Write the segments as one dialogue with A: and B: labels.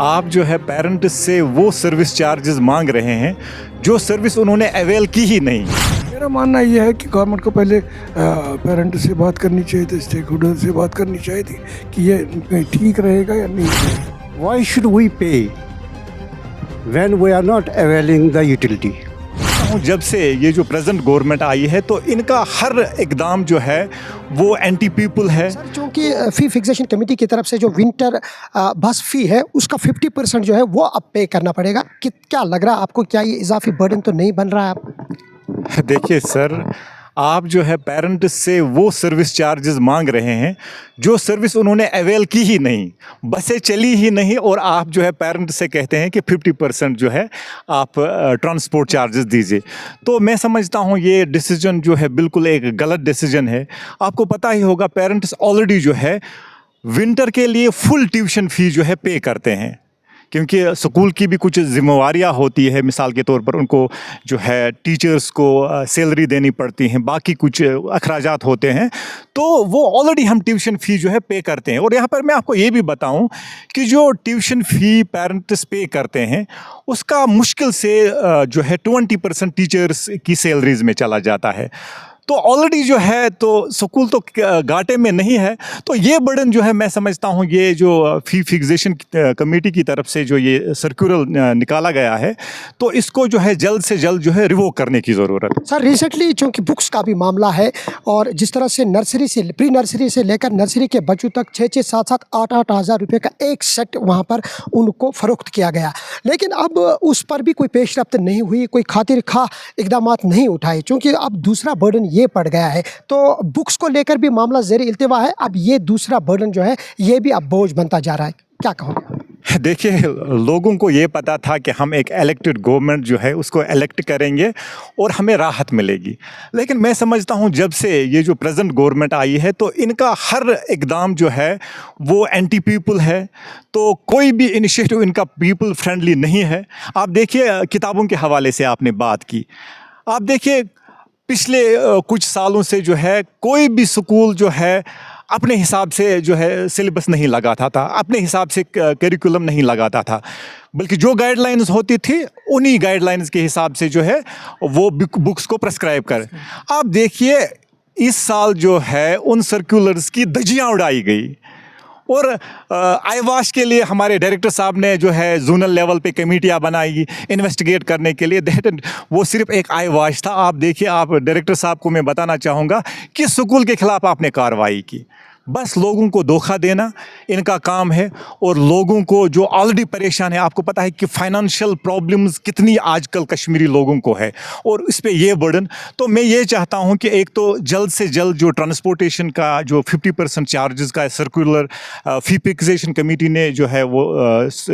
A: आप जो है पेरेंट्स से वो सर्विस चार्जेस मांग रहे हैं जो सर्विस उन्होंने अवेल की ही नहीं।
B: मेरा मानना यह है कि गवर्नमेंट को पहले पेरेंट से बात करनी चाहिए थी, स्टेक होल्डर से बात करनी चाहिए थी कि ये ठीक रहेगा या नहीं।
C: Why should we pay when we are not availing the utility?
A: जब से ये जो प्रेजेंट गवर्नमेंट आई है तो इनका हर इकदाम जो है वो एंटी पीपल है।
D: सर चूँकि फ़ी फिक्सेशन कमेटी की तरफ से जो विंटर बस फ़ी है उसका 50% जो है वो अब पे करना पड़ेगा। क्या लग रहा है आपको, क्या ये इजाफी बर्डन तो नहीं बन रहा है आप?
A: देखिए सर, आप जो है पेरेंट्स से वो सर्विस चार्जेस मांग रहे हैं जो सर्विस उन्होंने अवेल की ही नहीं, बसें चली ही नहीं, और आप जो है पेरेंट्स से कहते हैं कि 50% जो है आप ट्रांसपोर्ट चार्जेस दीजिए। तो मैं समझता हूँ ये डिसीजन जो है बिल्कुल एक गलत डिसीजन है। आपको पता ही होगा पेरेंट्स ऑलरेडी जो है विंटर के लिए फुल ट्यूशन फ़ी जो है पे करते हैं, क्योंकि स्कूल की भी कुछ जिम्मेवारियां होती है। मिसाल के तौर पर उनको जो है टीचर्स को सैलरी देनी पड़ती हैं, बाकी कुछ अखराजात होते हैं, तो वो ऑलरेडी हम ट्यूशन फ़ी जो है पे करते हैं। और यहाँ पर मैं आपको ये भी बताऊं कि जो ट्यूशन फ़ी पेरेंट्स पे करते हैं उसका मुश्किल से जो है 20% टीचर्स की सैलरीज़ में चला जाता है। तो ऑलरेडी जो है तो स्कूल तो घाटे में नहीं है। तो ये बर्डन जो है मैं समझता हूँ ये जो फ़ी फिक्सेशन कमेटी की तरफ से जो ये सर्कुलर निकाला गया है तो इसको जो है जल्द से जल्द जो है रिवोक करने की ज़रूरत है।
D: सर रिसेंटली चूँकि बुक्स का भी मामला है और जिस तरह से नर्सरी से प्री नर्सरी से लेकर नर्सरी के बच्चों तक 6-6, 7-7, 8-8 हज़ार रुपये का एक सेट वहाँ पर उनको फ़रोख्त किया गया, लेकिन अब उस पर भी कोई पेशरफ्त नहीं हुई, कोई खातिर खा इकदाम नहीं उठाए, चूँकि अब दूसरा बर्डन ये पड़ गया है। तो बुक्स को लेकर भी मामला ज़ेर इल्तिवा है, अब ये दूसरा बर्डन जो है ये भी अब बोझ बनता जा रहा है, क्या कहोगे?
A: देखिए, लोगों को ये पता था कि हम एक इलेक्टेड गवर्नमेंट जो है उसको इलेक्ट करेंगे और हमें राहत मिलेगी, लेकिन मैं समझता हूँ जब से ये जो प्रेजेंट गवर्नमेंट आई है तो इनका हर इकदाम जो है वो एंटी पीपल है। तो कोई भी इनिशिएटिव इनका पीपल फ्रेंडली नहीं है। आप देखिए, किताबों के हवाले से आपने बात की, आप देखिए पिछले कुछ सालों से जो है कोई भी स्कूल जो है अपने हिसाब से जो है सिलेबस नहीं लगाता था, अपने हिसाब से करिकुलम नहीं लगाता था, बल्कि जो गाइडलाइंस होती थी उन्हीं गाइडलाइंस के हिसाब से जो है वो बुक्स को प्रेस्क्राइब कर। आप देखिए इस साल जो है उन सर्कुलर्स की धज्जियां उड़ाई गई और आई वॉश के लिए हमारे डायरेक्टर साहब ने जो है जोनल लेवल पे कमेटियाँ बनाई इन्वेस्टिगेट करने के लिए। वो सिर्फ एक आई वॉश था। आप देखिए, आप डायरेक्टर साहब को मैं बताना चाहूँगा कि स्कूल के ख़िलाफ़ आपने कार्रवाई की, बस लोगों को धोखा देना इनका काम है। और लोगों को जो ऑलरेडी परेशान है, आपको पता है कि फाइनेंशियल प्रॉब्लम्स कितनी आजकल कश्मीरी लोगों को है और इस पे ये बर्डन। तो मैं ये चाहता हूँ कि एक तो जल्द से जल्द जो ट्रांसपोर्टेशन का जो 50% चार्जेस का सर्कुलर फ़ी फिक्सेशन कमेटी ने जो है वो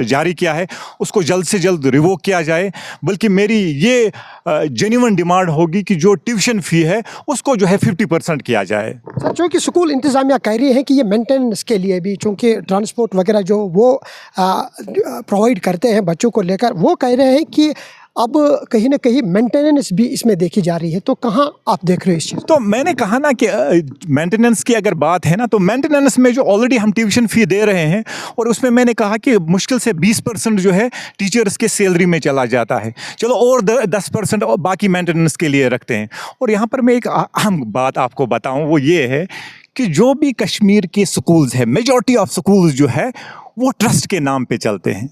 A: जारी किया है उसको जल्द से जल्द रिवोक किया जाए। बल्कि मेरी ये जेन्युइन डिमांड होगी कि जो ट्यूशन फ़ी है उसको जो है 50% किया जाए।
D: सर चूँकि स्कूल इंतज़ामिया कह रही है कि ये मेंटेनेंस के लिए भी, चूँकि ट्रांसपोर्ट वगैरह जो वो प्रोवाइड करते हैं बच्चों को लेकर, वो कह रहे हैं कि अब कहीं ना कहीं मेंटेनेंस भी इसमें देखी जा रही है। तो कहाँ आप देख रहे हो इस चीज़?
A: तो मैंने कहा ना कि मेंटेनेंस की अगर बात है ना तो मेंटेनेंस में जो ऑलरेडी हम ट्यूशन फ़ी दे रहे हैं और उसमें मैंने कहा कि मुश्किल से 20% जो है टीचर्स के सैलरी में चला जाता है। चलो और 10% और बाकी मेंटेनेंस के लिए रखते हैं। और यहाँ पर मैं एक अहम बात आपको बताऊँ, वो ये है कि जो भी कश्मीर के स्कूल्स हैं, मेजॉरिटी ऑफ स्कूल्स जो है वो ट्रस्ट के नाम पे चलते हैं।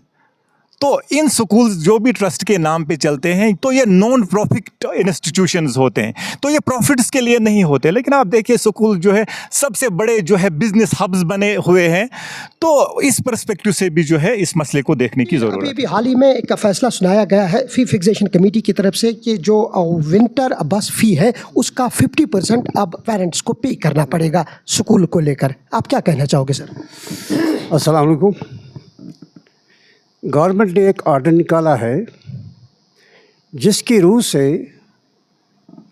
A: तो इन स्कूल्स जो भी ट्रस्ट के नाम पे चलते हैं तो ये नॉन प्रॉफिट इंस्टीट्यूशंस होते हैं, तो ये प्रॉफिट्स के लिए नहीं होते। लेकिन आप देखिए स्कूल जो है सबसे बड़े जो है बिजनेस हब्स बने हुए हैं। तो इस पर्सपेक्टिव से भी जो है इस मसले को देखने की ज़रूरत है।
D: अभी हाल ही में एक फैसला सुनाया गया है फ़ी फिक्सेशन कमेटी की तरफ से कि जो विंटर बस फ़ी है उसका 50% अब पेरेंट्स को पे करना पड़ेगा स्कूल को लेकर। आप क्या कहना चाहोगे सर?
C: अस्सलाम वालेकुम। गवर्नमेंट ने एक ऑर्डर निकाला है जिसकी रूह से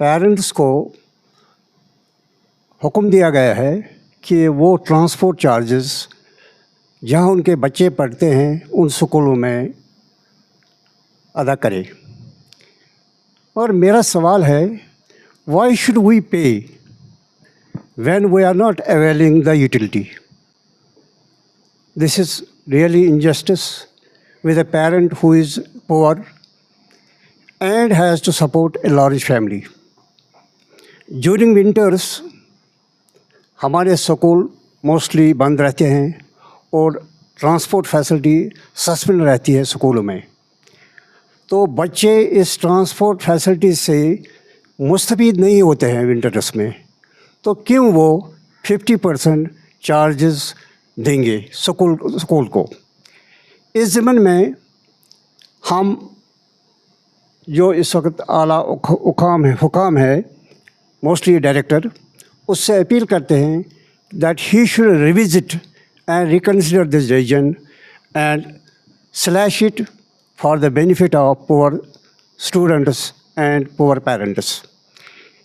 C: पेरेंट्स को हुक्म दिया गया है कि वो ट्रांसपोर्ट चार्जेस जहाँ उनके बच्चे पढ़ते हैं उन स्कूलों में अदा करें। और मेरा सवाल है, why should we pay when we are not availing the utility? This is really injustice with a parent who is poor and has to support a large family. During winters हमारे स्कूल मोस्टली बंद रहते हैं और transport facility suspend रहती है स्कूलों में, तो बच्चे इस ट्रांसपोर्ट फैसिलिटी से मुस्तफ़ीद नहीं होते हैं विंटर्स में, तो क्यों वो 50% चार्जेस देंगे स्कूल को। इस ज़मीन में हम जो इस वक्त आला हुकाम है मोस्टली डायरेक्टर, उससे अपील करते हैं that he should revisit and reconsider this decision and slash it for the benefit of poor students and poor parents.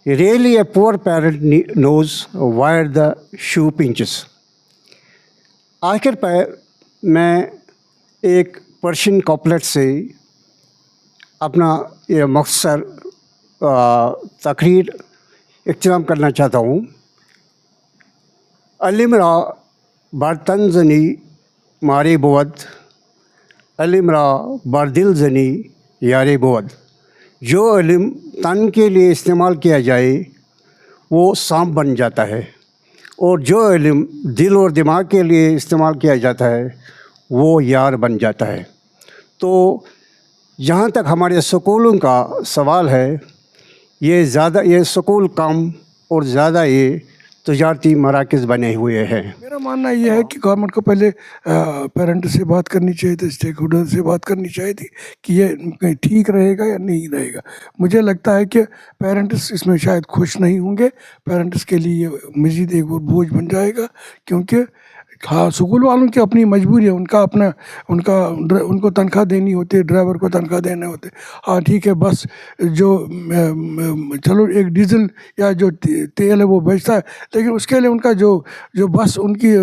C: Really a poor parent knows where the shoe pinches. आखिर पर मैं एक Persian कॉपलेट से अपना ये मख्सर तकरीर इख्तिताम करना चाहता हूँ। अलिमरा बर्तन जनी मारे बोद, अलिमरा बरदिल जनी यारे बोद। जो इल्म तन के लिए इस्तेमाल किया जाए वो सांप बन जाता है, और जो इल्म दिल और दिमाग के लिए इस्तेमाल किया जाता है वो यार बन जाता है। तो जहाँ तक हमारे स्कूलों का सवाल है, ये स्कूल कम और ज़्यादा ये तजारती मराकज़ बने हुए हैं।
B: मेरा मानना ये है कि गवर्नमेंट को पहले पेरेंट से बात करनी चाहिए थी, स्टेक होल्डर से बात करनी चाहिए थी कि ये ठीक रहेगा या नहीं रहेगा। मुझे लगता है कि पेरेंट्स इसमें शायद खुश नहीं होंगे, पेरेंट्स के लिए मज़ीद एक और बोझ बन जाएगा, क्योंकि हाँ स्कूल वालों की अपनी मजबूरी है, उनको तनख्वाह देनी होती है, ड्राइवर को तनख्वाह देने होते। हाँ ठीक है, बस जो चलो एक डीजल या जो तेल है वो बचता है, लेकिन उसके लिए उनका जो बस उनकी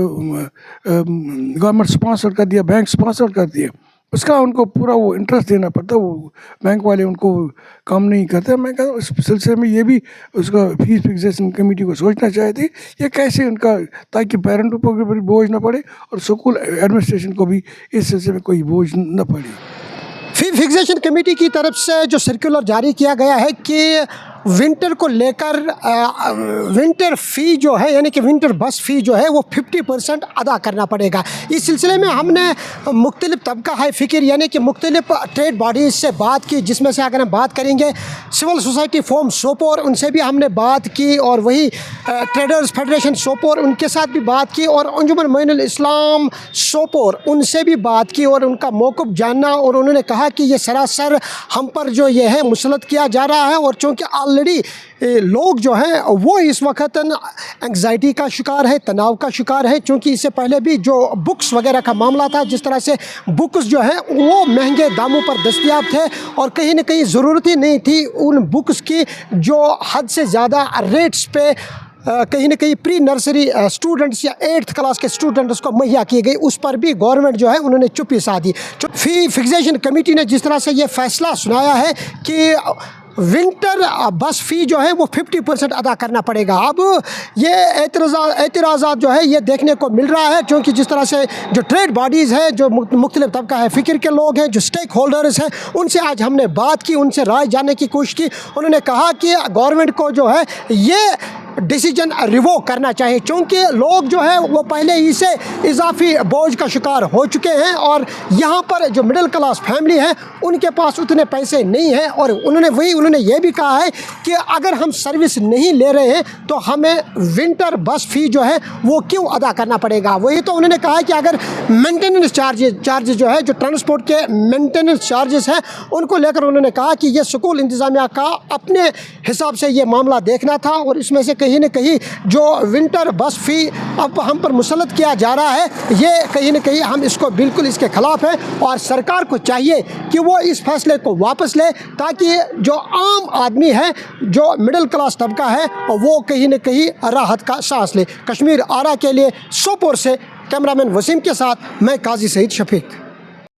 B: गवर्नमेंट स्पॉन्सर कर दिया, बैंक स्पॉन्सर कर दिया, उसका उनको पूरा वो इंटरेस्ट देना पड़ता है, वो बैंक वाले उनको कम नहीं करते। मैं कहता हूँ इस सिलसिले में ये भी उसका फीस फिक्सेशन कमेटी को सोचना चाहिए थी ये कैसे उनका, ताकि पेरेंटों पर भी बोझ ना पड़े और स्कूल एडमिनिस्ट्रेशन को भी इस सिलसिले में कोई बोझ न पड़े।
D: फी फिक्सेशन कमेटी की तरफ से जो सर्कुलर जारी किया गया है कि विंटर को लेकर विंटर फ़ी जो है यानी कि विंटर बस फ़ी जो है वो 50% अदा करना पड़ेगा। इस सिलसिले में हमने मुख्तलिफ तबका हाई फ़िक्र यानी कि मुख्तलिफ ट्रेड बॉडीज़ से बात की, जिसमें से अगर हम बात करेंगे सिविल सोसाइटी फोरम सोपोर, उनसे भी हमने बात की, और वही ट्रेडर्स फेडरेशन सोपोर उनके साथ भी बात की, और अंजुमन मोइनुल इस्लाम सोपोर उनसे भी बात की और उनका मौक़िफ़ जानना। और उन्होंने कहा कि ये सरासर हम पर जो ये है मुसलत किया जा रहा है, और चूँकि ऑलरेडी लोग जो हैं वो इस वक्त एंग्जाइटी का शिकार है, तनाव का शिकार है, क्योंकि इससे पहले भी जो बुक्स वगैरह का मामला था, जिस तरह से बुक्स जो है वो महंगे दामों पर दस्तयाब थे और कहीं ना कहीं ज़रूरत ही नहीं थी उन बुक्स की जो हद से ज़्यादा रेट्स पे कहीं ना कहीं प्री नर्सरी स्टूडेंट्स या 8th क्लास के स्टूडेंट्स को मुहैया की गई, उस पर भी गवर्नमेंट जो है उन्होंने चुप्पी साध दी। फी फिक्सेशन कमेटी ने जिस तरह से ये फैसला सुनाया है कि विंटर बस फ़ी जो है वो 50% अदा करना पड़ेगा। अब ये एतराज़ात जो है ये देखने को मिल रहा है, क्योंकि जिस तरह से जो ट्रेड बॉडीज़ हैं, जो मुख्तलिफ तबका है फ़िक्र के लोग हैं, जो स्टेक होल्डर्स हैं, उनसे आज हमने बात की, उनसे राय जानने की कोशिश की। उन्होंने कहा कि गवर्नमेंट को जो है ये डिसीजन रिवोक करना चाहिए, क्योंकि लोग जो है वो पहले ही से इजाफी बोझ का शिकार हो चुके हैं, और यहाँ पर जो मिडिल क्लास फैमिली है उनके पास उतने पैसे नहीं हैं। और उन्होंने ये भी कहा है कि अगर हम सर्विस नहीं ले रहे हैं तो हमें विंटर बस फ़ी जो है वो क्यों अदा करना पड़ेगा। वही तो उन्होंने कहा है कि अगर मेंटेनेंस चार्जेस जो है, जो ट्रांसपोर्ट के मेंटेनेंस चार्जेस हैं, उनको लेकर उन्होंने कहा कि ये स्कूल इंतज़ामिया का अपने हिसाब से ये मामला देखना था, और इसमें से कहीं न कहीं जो विंटर बस फ़ी अब हम पर मुसलत किया जा रहा है, ये कहीं न कहीं हम इसको बिल्कुल इसके ख़िलाफ़ है, और सरकार को चाहिए कि वो इस फैसले को वापस ले, ताकि जो आम आदमी है, जो मिडिल क्लास तबका है, वो कहीं न कहीं राहत का सांस ले। कश्मीर आरा के लिए सोपोर से कैमरामैन वसीम के साथ मैं काजी सईद शफीक।